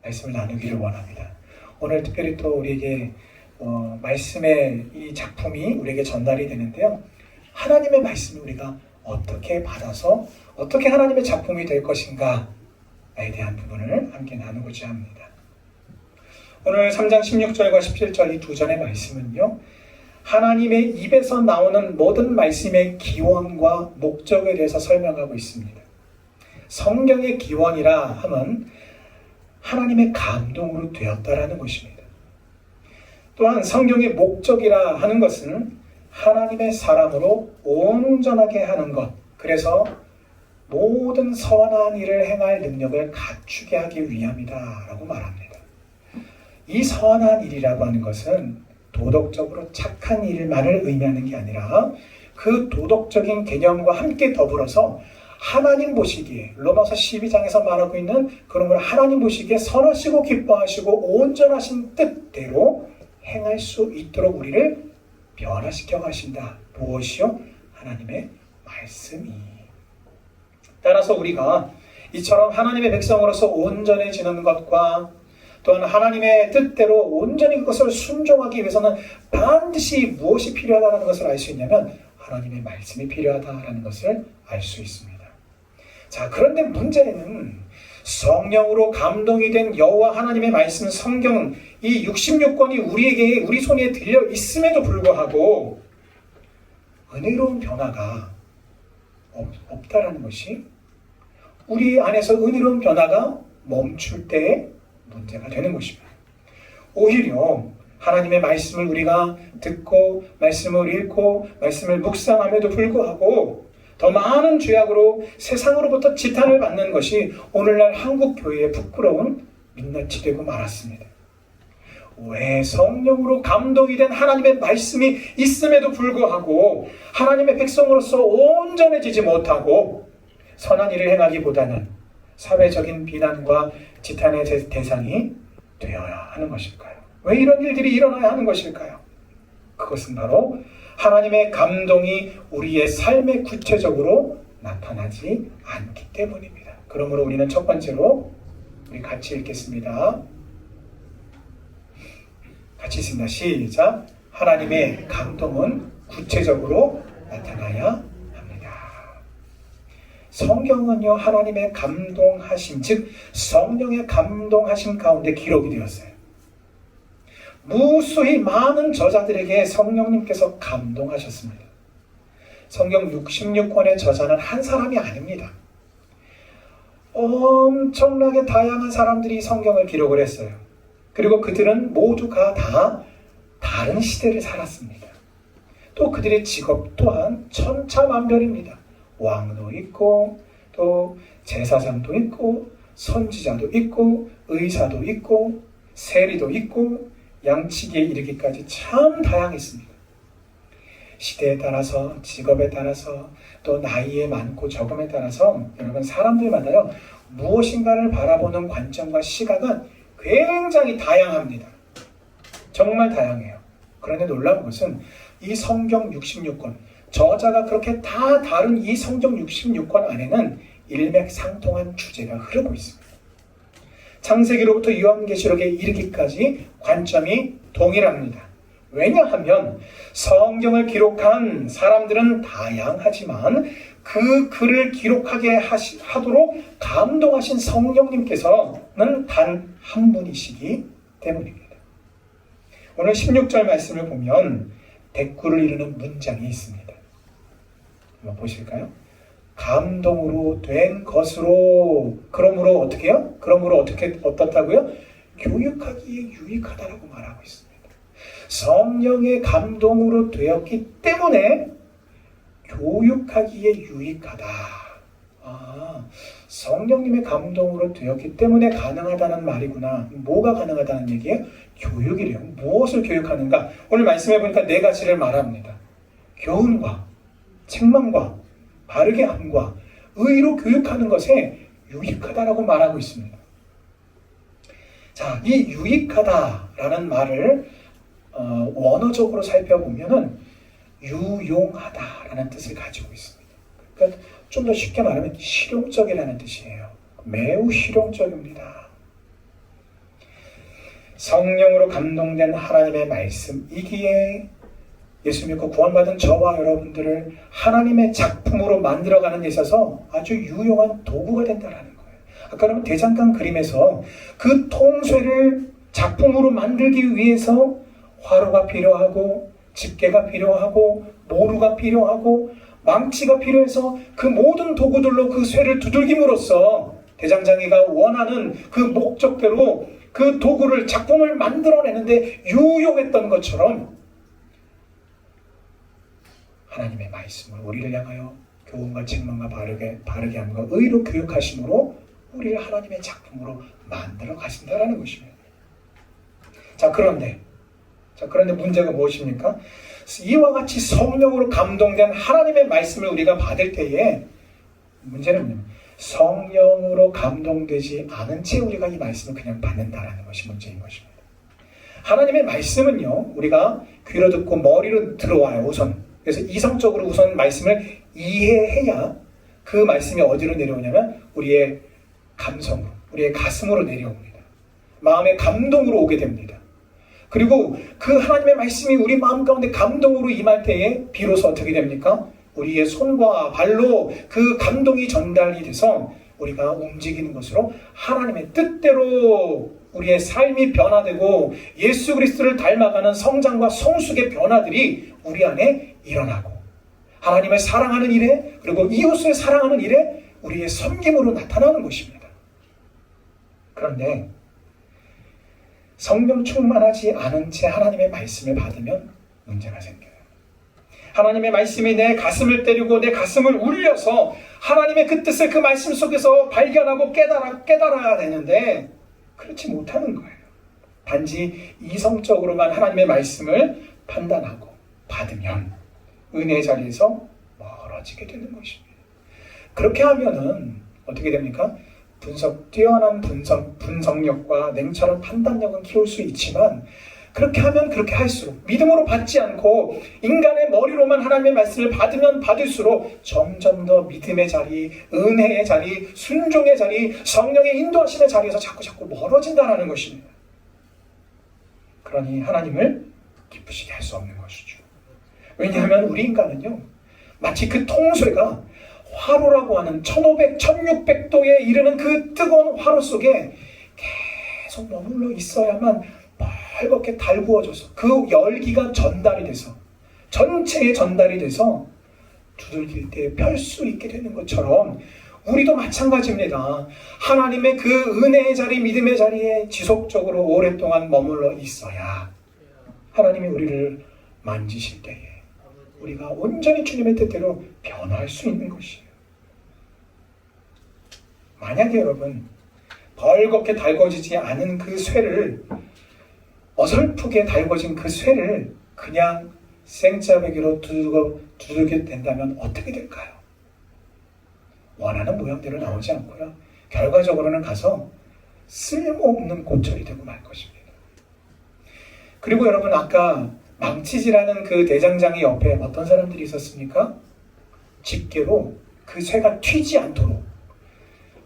말씀을 나누기를 원합니다. 오늘 특별히 또 우리에게 말씀의 이 작품이 우리에게 전달이 되는데요. 하나님의 말씀을 우리가 어떻게 받아서 어떻게 하나님의 작품이 될 것인가에 대한 부분을 함께 나누고자 합니다. 오늘 3장 16절과 17절 이 두 절의 말씀은요, 하나님의 입에서 나오는 모든 말씀의 기원과 목적에 대해서 설명하고 있습니다. 성경의 기원이라 함은 하나님의 감동으로 되었다라는 것입니다. 또한 성경의 목적이라 하는 것은 하나님의 사람으로 온전하게 하는 것, 그래서 모든 선한 일을 행할 능력을 갖추게 하기 위함이다 라고 말합니다. 이 선한 일이라고 하는 것은 도덕적으로 착한 일만을 의미하는 게 아니라 그 도덕적인 개념과 함께 더불어서 하나님 보시기에, 로마서 12장에서 말하고 있는 그런 걸 하나님 보시기에 선하시고 기뻐하시고 온전하신 뜻대로 행할 수 있도록 우리를 변화시켜 가신다. 무엇이요? 하나님의 말씀이. 따라서 우리가 이처럼 하나님의 백성으로서 온전해지는 것과 또한 하나님의 뜻대로 온전히 그것을 순종하기 위해서는 반드시 무엇이 필요하다는 것을 알 수 있냐면 하나님의 말씀이 필요하다는 것을 알 수 있습니다. 자, 그런데 문제는 성령으로 감동이 된 여호와 하나님의 말씀 성경 이 66권이 우리 손에 들려 있음에도 불구하고 은혜로운 변화가 없다라는 것이 우리 안에서 은혜로운 변화가 멈출 때의 문제가 되는 것입니다. 오히려 하나님의 말씀을 우리가 듣고 말씀을 읽고 말씀을 묵상함에도 불구하고 더 많은 죄악으로 세상으로부터 지탄을 받는 것이 오늘날 한국 교회의 부끄러운 민낯이 되고 말았습니다. 왜 성령으로 감동이 된 하나님의 말씀이 있음에도 불구하고 하나님의 백성으로서 온전해지지 못하고 선한 일을 행하기보다는 사회적인 비난과 지탄의 대상이 되어야 하는 것일까요? 왜 이런 일들이 일어나야 하는 것일까요? 그것은 바로 하나님의 감동이 우리의 삶에 구체적으로 나타나지 않기 때문입니다. 그러므로 우리는 첫 번째로 우리 같이 읽겠습니다. 같이 읽습니다. 시작. 하나님의 감동은 구체적으로 나타나야 합니다. 성경은요, 하나님의 감동하심, 즉 성령의 감동하심 가운데 기록이 되었어요. 무수히 많은 저자들에게 성령님께서 감동하셨습니다. 성경 66권의 저자는 한 사람이 아닙니다. 엄청나게 다양한 사람들이 성경을 기록을 했어요. 그리고 그들은 모두가 다 다른 시대를 살았습니다. 또 그들의 직업 또한 천차만별입니다. 왕도 있고 또 제사장도 있고 선지자도 있고 의사도 있고 세리도 있고 양치기에 이르기까지 참 다양했습니다. 시대에 따라서 직업에 따라서 또 나이에 많고 적음에 따라서 여러분 사람들마다요 무엇인가를 바라보는 관점과 시각은 굉장히 다양합니다. 정말 다양해요. 그런데 놀라운 것은 이 성경 66권 저자가 그렇게 다 다른 이 성경 66권 안에는 일맥상통한 주제가 흐르고 있습니다. 창세기로부터 요한계시록에 이르기까지 관점이 동일합니다. 왜냐하면 성경을 기록한 사람들은 다양하지만 그 글을 기록하게 하도록 감동하신 성령님께서는 단 한 분이시기 때문입니다. 오늘 16절 말씀을 보면 대꾸를 이루는 문장이 있습니다. 한번 보실까요? 감동으로 된 것으로 그러므로 어떻게요? 그러므로 어떻다고요? 교육하기에 유익하다라고 말하고 있습니다. 성령의 감동으로 되었기 때문에 교육하기에 유익하다. 성령님의 감동으로 되었기 때문에 가능하다는 말이구나. 뭐가 가능하다는 얘기예요? 교육이래요. 무엇을 교육하는가? 오늘 말씀해 보니까 네 가지를 말합니다. 교훈과 책망과 바르게 함과 의로 교육하는 것에 유익하다라고 말하고 있습니다. 자, 이 유익하다라는 말을 원어적으로 살펴보면은 유용하다라는 뜻을 가지고 있습니다. 그러니까 좀 더 쉽게 말하면 실용적이라는 뜻이에요. 매우 실용적입니다. 성령으로 감동된 하나님의 말씀이기에 예수 믿고 구원받은 저와 여러분들을 하나님의 작품으로 만들어가는 데 있어서 아주 유용한 도구가 된다는 거예요. 아까 그러면 대장간 그림에서 그 통쇠를 작품으로 만들기 위해서 화로가 필요하고 집게가 필요하고 모루가 필요하고 망치가 필요해서 그 모든 도구들로 그 쇠를 두들김으로써 대장장이가 원하는 그 목적대로 그 도구를 작품을 만들어내는데 유용했던 것처럼 하나님의 말씀을 우리를 향하여 교훈과 책망과 바르게 함과 의로 교육하심으로 우리를 하나님의 작품으로 만들어 가신다라는 것입니다. 자, 그런데 문제가 무엇입니까? 이와 같이 성령으로 감동된 하나님의 말씀을 우리가 받을 때에 문제는 뭐냐면 성령으로 감동되지 않은 채 우리가 이 말씀을 그냥 받는다라는 것이 문제인 것입니다. 하나님의 말씀은요, 우리가 귀로 듣고 머리로 들어와요, 우선. 그래서 이성적으로 우선 말씀을 이해해야 그 말씀이 어디로 내려오냐면 우리의 감성으로, 우리의 가슴으로 내려옵니다. 마음의 감동으로 오게 됩니다. 그리고 그 하나님의 말씀이 우리 마음 가운데 감동으로 임할 때에 비로소 어떻게 됩니까? 우리의 손과 발로 그 감동이 전달이 돼서 우리가 움직이는 것으로 하나님의 뜻대로 우리의 삶이 변화되고 예수 그리스도를 닮아가는 성장과 성숙의 변화들이 우리 안에 일어나고 하나님을 사랑하는 일에 그리고 이웃을 사랑하는 일에 우리의 섬김으로 나타나는 것입니다. 그런데 성령 충만하지 않은 채 하나님의 말씀을 받으면 문제가 생겨요. 하나님의 말씀이 내 가슴을 때리고 내 가슴을 울려서 하나님의 그 뜻을 그 말씀 속에서 발견하고 깨달아야 되는데 그렇지 못하는 거예요. 단지 이성적으로만 하나님의 말씀을 판단하고 받으면 은혜의 자리에서 멀어지게 되는 것입니다. 그렇게 하면은 어떻게 됩니까? 뛰어난 분석력과 냉철한 판단력은 키울 수 있지만 그렇게 하면 그렇게 할수록 믿음으로 받지 않고 인간의 머리로만 하나님의 말씀을 받으면 받을수록 점점 더 믿음의 자리, 은혜의 자리, 순종의 자리, 성령의 인도하심의 자리에서 자꾸 멀어진다는 것입니다. 그러니 하나님을 기쁘시게 할 수 없는 것이죠. 왜냐하면 우리 인간은요, 마치 그 통쇠가 화로라고 하는 1500, 1600도에 이르는 그 뜨거운 화로 속에 계속 머물러 있어야만 벌겋게 달구어져서 그 열기가 전달이 돼서 전체에 전달이 돼서 두들길 때 펼 수 있게 되는 것처럼 우리도 마찬가지입니다. 하나님의 그 은혜의 자리, 믿음의 자리에 지속적으로 오랫동안 머물러 있어야 하나님이 우리를 만지실 때에 우리가 온전히 주님의 뜻대로 변화할 수 있는 것이에요. 만약에 여러분 벌겋게 달궈지지 않은 그 쇠를 어설프게 달궈진 그 쇠를 그냥 생짜배기로 두들게 된다면 어떻게 될까요? 원하는 모양대로 나오지 않고요. 결과적으로는 가서 쓸모없는 고철이 되고 말 것입니다. 그리고 여러분 아까 망치질하는 그 대장장이 옆에 어떤 사람들이 있었습니까? 집게로 그 쇠가 튀지 않도록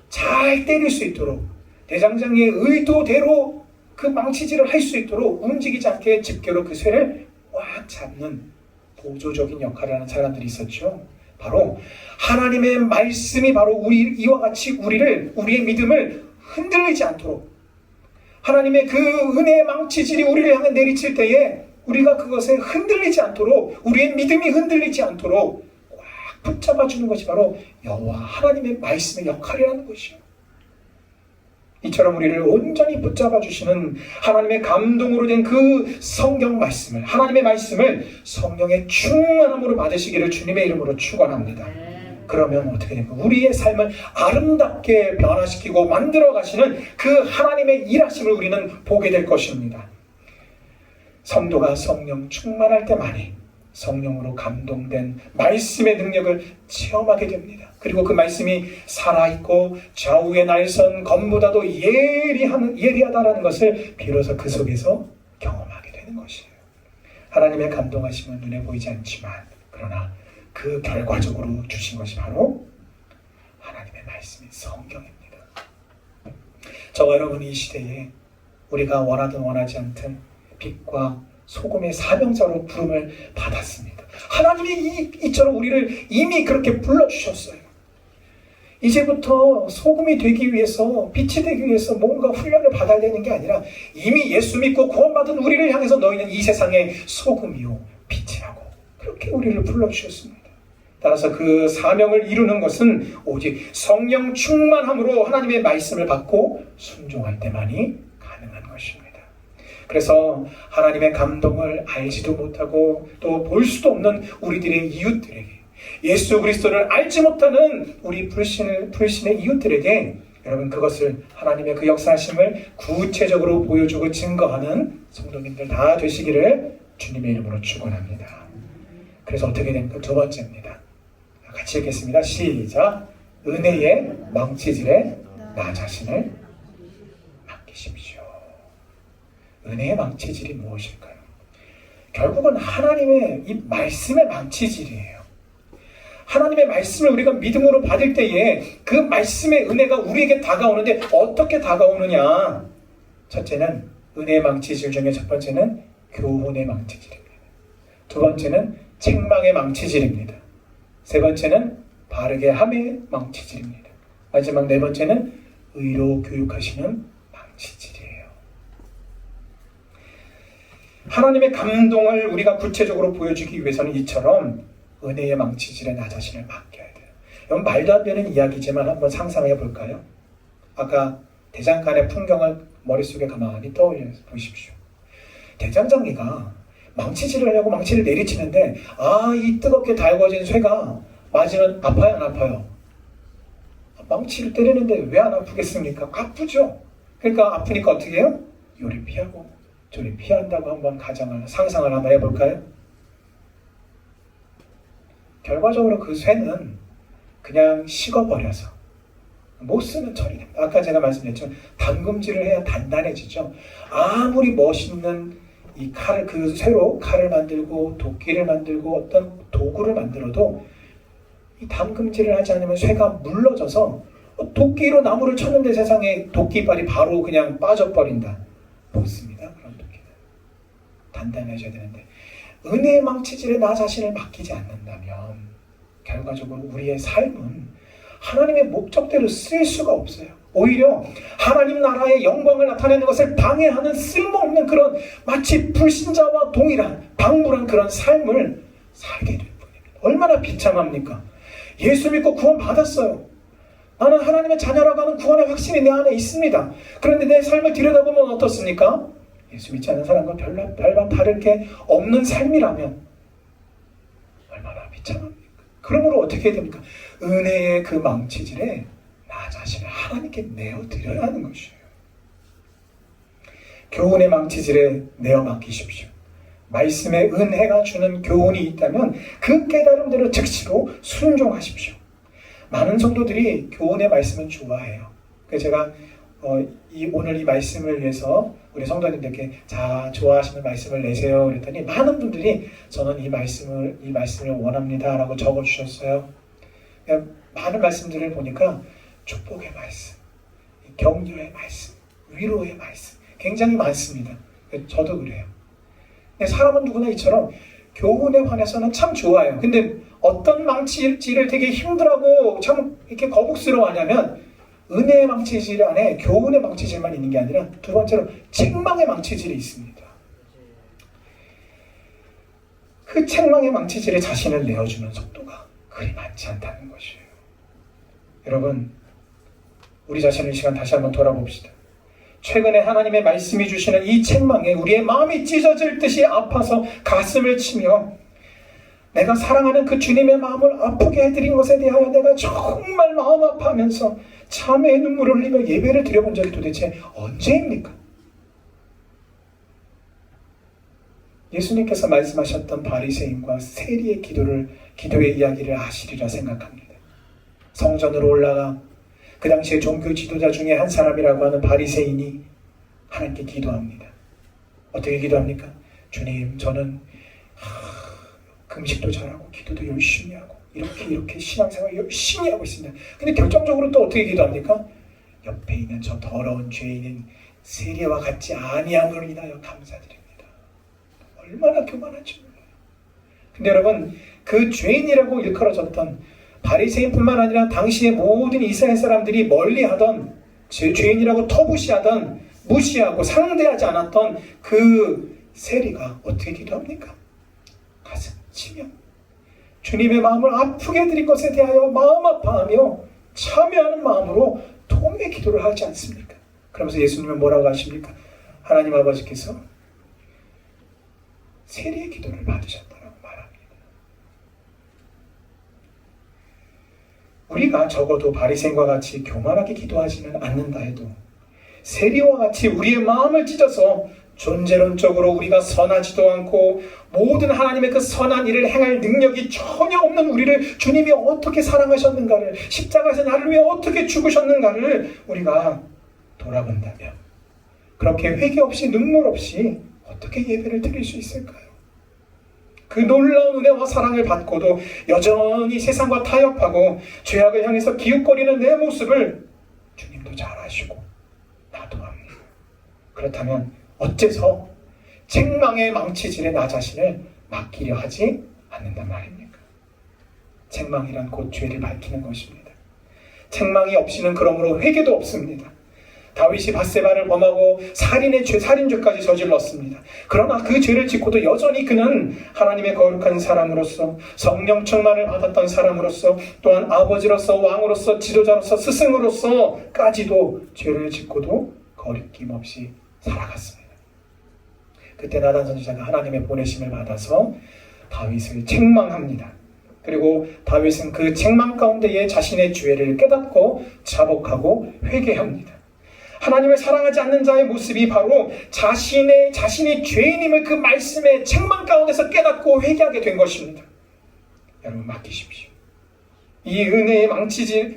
잘 때릴 수 있도록 대장장이의 의도대로 그 망치질을 할 수 있도록 움직이지 않게 집게로 그 쇠를 꽉 잡는 보조적인 역할을 하는 사람들이 있었죠. 바로 하나님의 말씀이 바로 이와 같이 우리의 믿음을 흔들리지 않도록 하나님의 그 은혜의 망치질이 우리를 향해 내리칠 때에 우리가 그것에 흔들리지 않도록 우리의 믿음이 흔들리지 않도록 꽉 붙잡아주는 것이 바로 여호와 하나님의 말씀의 역할이라는 것이요. 이처럼 우리를 온전히 붙잡아주시는 하나님의 감동으로 된 그 성경 말씀을 하나님의 말씀을 성령의 충만함으로 받으시기를 주님의 이름으로 축원합니다. 그러면 어떻게 됩니까? 우리의 삶을 아름답게 변화시키고 만들어 가시는 그 하나님의 일하심을 우리는 보게 될 것입니다. 성도가 성령 충만할 때만이 성령으로 감동된 말씀의 능력을 체험하게 됩니다. 그리고 그 말씀이 살아있고 좌우의 날선 검보다도 예리하다라는 것을 비로소 그 속에서 경험하게 되는 것이에요. 하나님의 감동하심은 눈에 보이지 않지만 그러나 그 결과적으로 주신 것이 바로 하나님의 말씀인 성경입니다. 저와 여러분이 이 시대에 우리가 원하든 원하지 않든 빛과 소금의 사명자로 부름을 받았습니다. 하나님이 이처럼 우리를 이미 그렇게 불러주셨어요. 이제부터 소금이 되기 위해서, 빛이 되기 위해서 뭔가 훈련을 받아야 되는 게 아니라 이미 예수 믿고 구원받은 우리를 향해서 너희는 이 세상의 소금이요 빛이라고 그렇게 우리를 불러주셨습니다. 따라서 그 사명을 이루는 것은 오직 성령 충만함으로 하나님의 말씀을 받고 순종할 때만이 가능한 것입니다. 그래서 하나님의 감동을 알지도 못하고 또 볼 수도 없는 우리들의 이웃들에게, 예수 그리스도를 알지 못하는 우리 불신의 이웃들에게 여러분 그것을 하나님의 그 역사하심을 구체적으로 보여주고 증거하는 성도님들 다 되시기를 주님의 이름으로 축원합니다. 그래서 어떻게 됩니까? 두 번째입니다. 같이 읽겠습니다. 시작. 은혜의 망치질에 나 자신을 맡기십시오. 은혜의 망치질이 무엇일까요? 결국은 하나님의 이 말씀의 망치질이에요. 하나님의 말씀을 우리가 믿음으로 받을 때에 그 말씀의 은혜가 우리에게 다가오는데 어떻게 다가오느냐? 첫째는 은혜의 망치질 중에 첫 번째는 교훈의 망치질입니다. 두 번째는 책망의 망치질입니다. 세 번째는 바르게 함의 망치질입니다. 마지막 네 번째는 의로 교육하시는 망치질이에요. 하나님의 감동을 우리가 구체적으로 보여주기 위해서는 이처럼 은혜의 망치질에 나 자신을 맡겨야 돼요. 이건 말도 안 되는 이야기지만 한번 상상해 볼까요? 아까 대장간의 풍경을 머릿속에 가만히 떠올려 보십시오. 대장장이가 망치질을 하려고 망치를 내리치는데 이 뜨겁게 달궈진 쇠가 맞으면 아파요 안 아파요? 망치를 때리는데 왜 안 아프겠습니까? 아프죠. 그러니까 아프니까 어떻게 해요? 요리 피하고 저리 피한다고 한번 상상을 한번 해볼까요? 결과적으로 그 쇠는 그냥 식어버려서 못 쓰는 철이 됩니다. 아까 제가 말씀드렸죠. 담금질을 해야 단단해지죠. 아무리 멋있는 이 칼을, 그 쇠로 칼을 만들고 도끼를 만들고 어떤 도구를 만들어도 이 담금질을 하지 않으면 쇠가 물러져서 도끼로 나무를 쳤는데 세상에 도끼발이 바로 그냥 빠져버린다. 못 씁니다. 그런 도끼는. 단단해져야 되는데 은혜의 망치질에 나 자신을 맡기지 않는다면 결과적으로 우리의 삶은 하나님의 목적대로 쓰일 수가 없어요. 오히려 하나님 나라의 영광을 나타내는 것을 방해하는 쓸모없는 그런 마치 불신자와 동일한 방불한 그런 삶을 살게 될 뿐입니다. 얼마나 비참합니까? 예수 믿고 구원 받았어요. 나는 하나님의 자녀라고 하는 구원의 확신이 내 안에 있습니다. 그런데 내 삶을 들여다보면 어떻습니까? 예수 믿지 않는 사람과 별반 다를 게 없는 삶이라면 얼마나 비참합니까? 그러므로 어떻게 해야 됩니까? 은혜의 그 망치질에 나 자신을 하나님께 내어드려야 하는 것이에요. 교훈의 망치질에 내어 맡기십시오. 말씀의 은혜가 주는 교훈이 있다면 그 깨달음대로 즉시로 순종하십시오. 많은 성도들이 교훈의 말씀을 좋아해요. 그래서 제가 오늘 이 말씀을 위해서 우리 성도님들께 좋아하시는 말씀을 내세요 그랬더니 많은 분들이 저는 이 말씀을 원합니다 라고 적어주셨어요. 많은 말씀들을 보니까 축복의 말씀, 격려의 말씀, 위로의 말씀 굉장히 많습니다. 저도 그래요. 사람은 누구나 이처럼 교훈에 관해서는 참 좋아요. 근데 어떤 망치질을 되게 힘들어하고 참 이렇게 거북스러워하냐면 은혜의 망치질 안에 교훈의 망치질만 있는 게 아니라 두 번째로 책망의 망치질이 있습니다. 그 책망의 망치질에 자신을 내어주는 속도가 그리 많지 않다는 것이에요. 여러분, 우리 자신을 이 시간 다시 한번 돌아봅시다. 최근에 하나님의 말씀이 주시는 이 책망에 우리의 마음이 찢어질 듯이 아파서 가슴을 치며 내가 사랑하는 그 주님의 마음을 아프게 해드린 것에 대하여 내가 정말 마음 아파하면서 참회의 눈물을 흘리며 예배를 드려본 적이 도대체 언제입니까? 예수님께서 말씀하셨던 바리새인과 세리의 기도의 이야기를 아시리라 생각합니다. 성전으로 올라가 그 당시에 종교 지도자 중에 한 사람이라고 하는 바리새인이 하나님께 기도합니다. 어떻게 기도합니까? 주님, 저는 금식도 잘하고 기도도 열심히 하고 이렇게 신앙생활 열심히 하고 있습니다. 근데 결정적으로 또 어떻게 기도합니까? 옆에 있는 저 더러운 죄인은 세리와 같지 아니함으로 인하여 감사드립니다. 얼마나 교만하죠. 근데 여러분, 그 죄인이라고 일컬어졌던 바리새인뿐만 아니라 당시의 모든 이스라엘 사람들이 멀리하던 죄인이라고 터부시하던 무시하고 상대하지 않았던 그 세리가 어떻게 기도합니까? 가슴 치며 주님의 마음을 아프게 드린 것에 대하여 마음 아파하며 참여하는 마음으로 통회 기도를 하지 않습니까? 그러면서 예수님은 뭐라고 하십니까? 하나님 아버지께서 세리의 기도를 받으셨다라고 말합니다. 우리가 적어도 바리새인과 같이 교만하게 기도하지는 않는다 해도 세리와 같이 우리의 마음을 찢어서 존재론적으로 우리가 선하지도 않고 모든 하나님의 그 선한 일을 행할 능력이 전혀 없는 우리를 주님이 어떻게 사랑하셨는가를, 십자가에서 나를 위해 어떻게 죽으셨는가를 우리가 돌아본다면, 그렇게 회개 없이 눈물 없이 어떻게 예배를 드릴 수 있을까요? 그 놀라운 은혜와 사랑을 받고도 여전히 세상과 타협하고 죄악을 향해서 기웃거리는 내 모습을 주님도 잘 아시고 나도 압니다. 그렇다면 어째서 책망의 망치질에 나 자신을 맡기려 하지 않는단 말입니까? 책망이란 곧 죄를 밝히는 것입니다. 책망이 없이는 그러므로 회개도 없습니다. 다윗이 밧세바를 범하고 살인죄까지 저질렀습니다. 그러나 그 죄를 짓고도 여전히 그는 하나님의 거룩한 사람으로서, 성령 충만을 받았던 사람으로서, 또한 아버지로서, 왕으로서, 지도자로서, 스승으로서까지도 죄를 짓고도 거리낌 없이 살아갔습니다. 그때 나단 선지자가 하나님의 보내심을 받아서 다윗을 책망합니다. 그리고 다윗은 그 책망 가운데에 자신의 죄를 깨닫고 자복하고 회개합니다. 하나님을 사랑하지 않는 자의 모습이 바로 자신이 죄인임을 그 말씀의 책망 가운데서 깨닫고 회개하게 된 것입니다. 여러분, 맡기십시오. 이 은혜의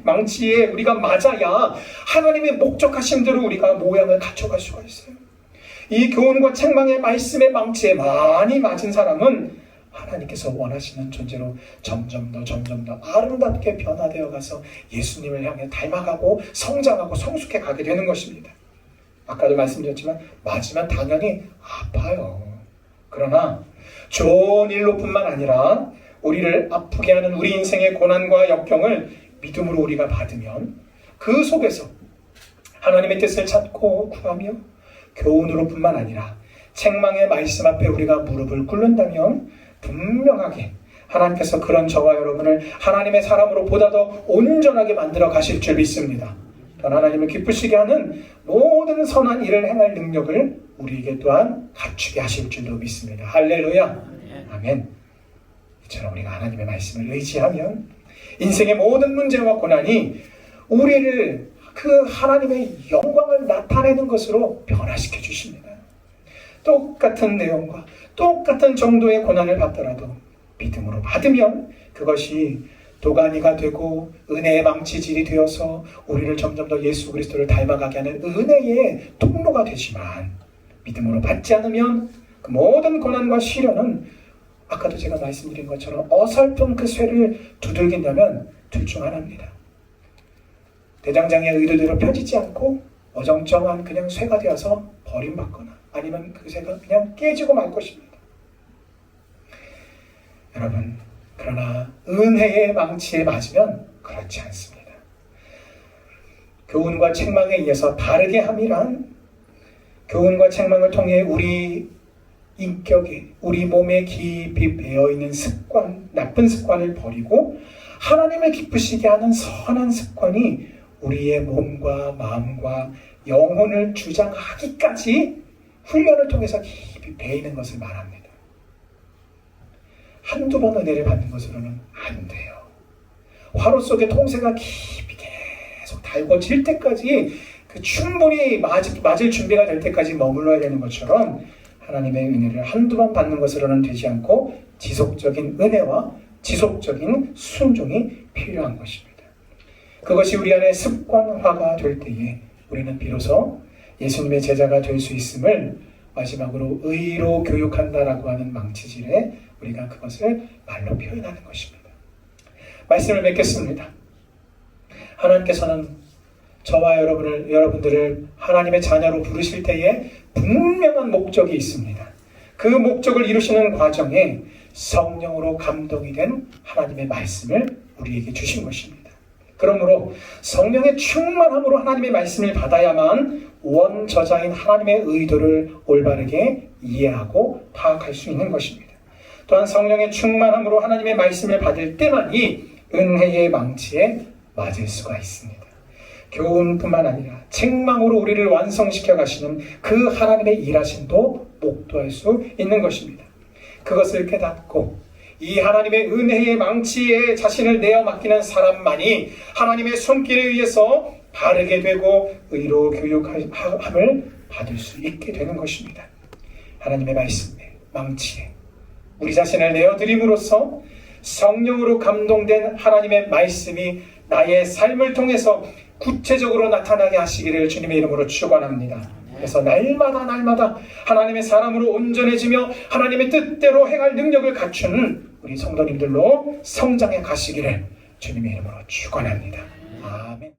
망치에 우리가 맞아야 하나님의 목적하신 대로 우리가 모양을 갖춰갈 수가 있어요. 이 교훈과 책망의 말씀의 망치에 많이 맞은 사람은 하나님께서 원하시는 존재로 점점 더 아름답게 변화되어 가서 예수님을 향해 닮아가고 성장하고 성숙해 가게 되는 것입니다. 아까도 말씀드렸지만 맞으면 당연히 아파요. 그러나 좋은 일로 뿐만 아니라 우리를 아프게 하는 우리 인생의 고난과 역경을 믿음으로 우리가 받으면 그 속에서 하나님의 뜻을 찾고 구하며 교훈으로 뿐만 아니라 책망의 말씀 앞에 우리가 무릎을 꿇는다면 분명하게 하나님께서 그런 저와 여러분을 하나님의 사람으로 보다 더 온전하게 만들어 가실 줄 믿습니다. 또한 하나님을 기쁘시게 하는 모든 선한 일을 행할 능력을 우리에게 또한 갖추게 하실 줄로 믿습니다. 할렐루야. 아멘. 이처럼 우리가 하나님의 말씀을 의지하면 인생의 모든 문제와 고난이 우리를 그 하나님의 영광을 나타내는 것으로 변화시켜 주십니다. 똑같은 내용과 똑같은 정도의 고난을 받더라도 믿음으로 받으면 그것이 도가니가 되고 은혜의 망치질이 되어서 우리를 점점 더 예수 그리스도를 닮아가게 하는 은혜의 통로가 되지만, 믿음으로 받지 않으면 그 모든 고난과 시련은 아까도 제가 말씀드린 것처럼 어설픈 그 쇠를 두들긴다면 둘 중 하나입니다. 대장장의 의도대로 펴지지 않고 어정쩡한 그냥 쇠가 되어서 버림받거나, 아니면 그 쇠가 그냥 깨지고 말 것입니다. 여러분, 그러나 은혜의 망치에 맞으면 그렇지 않습니다. 교훈과 책망에 의해서 바르게 함이란, 교훈과 책망을 통해 우리 인격에, 우리 몸에 깊이 배어있는 습관, 나쁜 습관을 버리고 하나님을 기쁘시게 하는 선한 습관이 우리의 몸과 마음과 영혼을 주장하기까지 훈련을 통해서 깊이 배이는 것을 말합니다. 한두 번 은혜를 받는 것으로는 안 돼요. 화로 속에 통새가 깊이 계속 달궈질 때까지, 그 충분히 맞을 준비가 될 때까지 머물러야 되는 것처럼 하나님의 은혜를 한두 번 받는 것으로는 되지 않고 지속적인 은혜와 지속적인 순종이 필요한 것입니다. 그것이 우리 안에 습관화가 될 때에 우리는 비로소 예수님의 제자가 될 수 있음을 마지막으로 의로 교육한다라고 하는 망치질에 우리가 그것을 말로 표현하는 것입니다. 말씀을 맺겠습니다. 하나님께서는 저와 여러분들을 하나님의 자녀로 부르실 때에 분명한 목적이 있습니다. 그 목적을 이루시는 과정에 성령으로 감동이 된 하나님의 말씀을 우리에게 주신 것입니다. 그러므로 성령의 충만함으로 하나님의 말씀을 받아야만 원저자인 하나님의 의도를 올바르게 이해하고 파악할 수 있는 것입니다. 또한 성령의 충만함으로 하나님의 말씀을 받을 때만이 은혜의 망치에 맞을 수가 있습니다. 교훈뿐만 아니라 책망으로 우리를 완성시켜 가시는 그 하나님의 일하심도 목도할 수 있는 것입니다. 그것을 깨닫고 이 하나님의 은혜의 망치에 자신을 내어 맡기는 사람만이 하나님의 손길에 의해서 바르게 되고 의로 교육함을 받을 수 있게 되는 것입니다. 하나님의 말씀에 망치에 우리 자신을 내어드림으로써 성령으로 감동된 하나님의 말씀이 나의 삶을 통해서 구체적으로 나타나게 하시기를 주님의 이름으로 축원합니다. 그래서 날마다 하나님의 사람으로 온전해지며 하나님의 뜻대로 행할 능력을 갖춘 우리 성도님들로 성장해 가시기를 주님의 이름으로 축원합니다. 아멘.